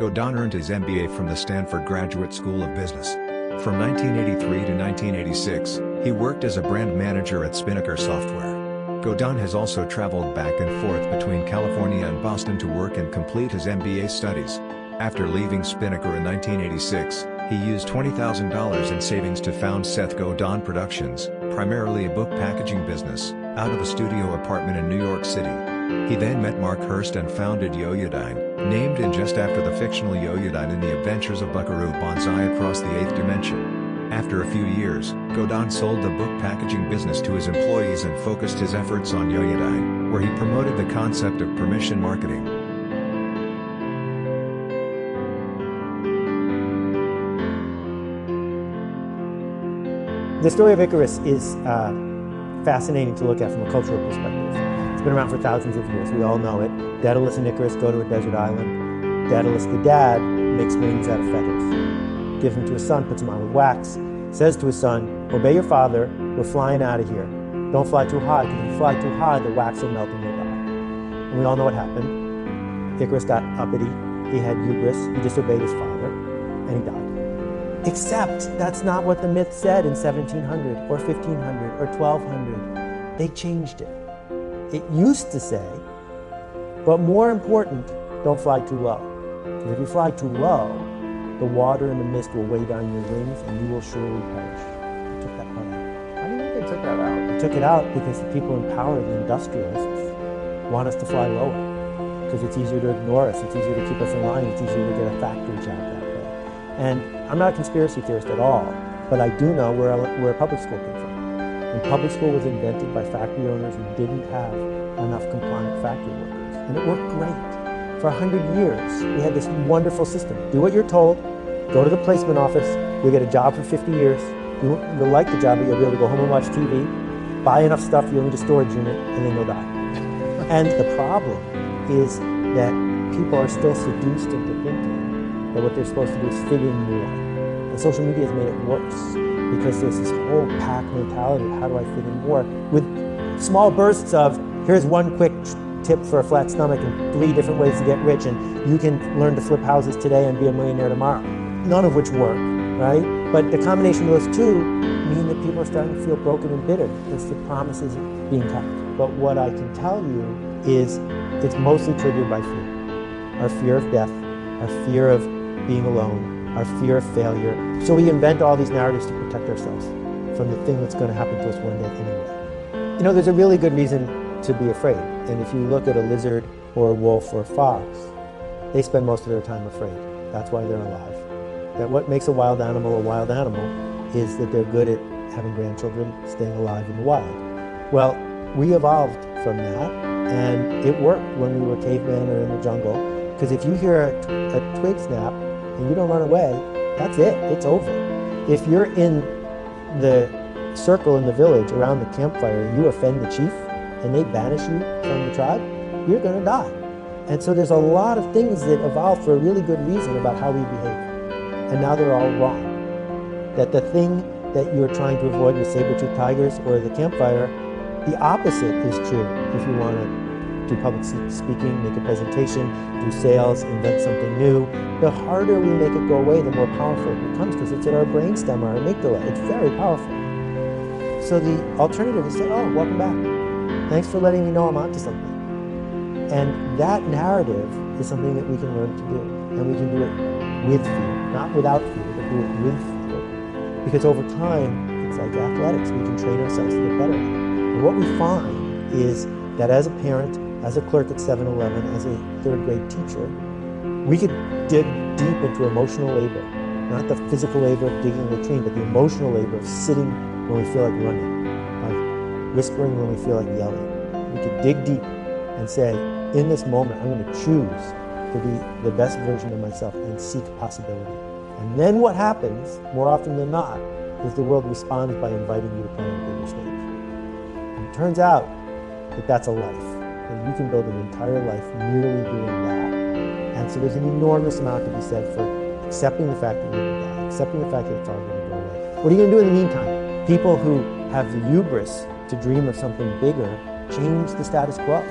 Godin earned his MBA from the Stanford Graduate School of Business. From 1983 to 1986, he worked as a brand manager at Spinnaker Software. Godin has also traveled back and forth between California and Boston to work and complete his MBA studies. After leaving Spinnaker in 1986, he used $20,000 in savings to found Seth Godin Productions, primarily a book packaging business, out of a studio apartment in New York City. He then met Mark Hurst and founded Yoyodyne, named in jest after the fictional Yoyodyne in the adventures of Buckaroo Banzai across the 8th dimension. After a few years, Godin sold the book packaging business to his employees and focused his efforts on Yoyodyne, where he promoted the concept of permission marketing. The story of Icarus is fascinating to look at from a cultural perspective. It's been around for thousands of years. We all know it. Daedalus and Icarus go to a desert island. Daedalus, the dad, makes wings out of feathers. Gives them to his son, puts them on with wax. Says to his son, obey your father, we're flying out of here. Don't fly too high, because if you fly too high, the wax will melt and you'll die. And we all know what happened. Icarus got uppity, he had hubris, he disobeyed his father, and he died. Except that's not what the myth said in 1700 or 1500 or 1200. They changed it. It used to say, but more important, don't fly too low. Because if you fly too low, the water and the mist will weigh down your wings and you will surely perish. They took that part out. How do you think they took that out? They took it out because the people in power, the industrialists, want us to fly lower. Because it's easier to ignore us, it's easier to keep us in line, it's easier to get a factory job that way. And I'm not a conspiracy theorist at all, but I do know where public school came from. And public school was invented by factory owners who didn't have enough compliant factory workers. And it worked great. For 100 years, we had this wonderful system. Do what you're told, go to the placement office, you'll get a job for 50 years, you'll like the job, but you'll be able to go home and watch TV, buy enough stuff, you'll need a storage unit, and then you'll die. And the problem is that people are still seduced into thinking that what they're supposed to do is fit in more. And social media has made it worse because there's this whole pack mentality of how do I fit in more, with small bursts of here's one quick tip for a flat stomach and 3 different ways to get rich, and you can learn to flip houses today and be a millionaire tomorrow. None of which work, right? But the combination of those two mean that people are starting to feel broken and bitter because the promise isn't being kept. But what I can tell you is it's mostly triggered by fear. Our fear of death, our fear of being alone, our fear of failure. So we invent all these narratives to protect ourselves from the thing that's going to happen to us one day anyway. You know, there's a really good reason to be afraid. And if you look at a lizard or a wolf or a fox, they spend most of their time afraid. That's why they're alive. That what makes a wild animal is that they're good at having grandchildren, staying alive in the wild. Well, we evolved from that, and it worked when we were cavemen or in the jungle. Because if you hear a twig snap and you don't run away, that's it, it's over. If you're in the circle in the village around the campfire and you offend the chief and they banish you from the tribe, you're gonna die. And so there's a lot of things that evolved for a really good reason about how we behave. And now they're all wrong. That the thing that you're trying to avoid with saber-toothed tigers or the campfire, the opposite is true if you want to do public speaking, make a presentation, do sales, invent something new. The harder we make it go away, the more powerful it becomes because it's in our brainstem, our amygdala. It's very powerful. So the alternative is to say, oh, welcome back. Thanks for letting me know I'm onto something. And that narrative is something that we can learn to do. And we can do it with fear, not without fear, but do it with fear. Because over time, it's like athletics. We can train ourselves to get better. And what we find is that as a parent, as a clerk at 7-Eleven, as a 3rd grade teacher, we could dig deep into emotional labor. Not the physical labor of digging a latrine, but the emotional labor of sitting when we feel like running, of whispering when we feel like yelling. We could dig deep and say, in this moment, I'm going to choose to be the best version of myself and seek possibility. And then what happens, more often than not, is the world responds by inviting you to play on a bigger stage. And it turns out that that's a life. And you can build an entire life merely doing that. And so there's an enormous amount to be said for accepting the fact that you're going to die, accepting the fact that it's all going to go away. What are you going to do in the meantime? People who have the hubris to dream of something bigger change the status quo.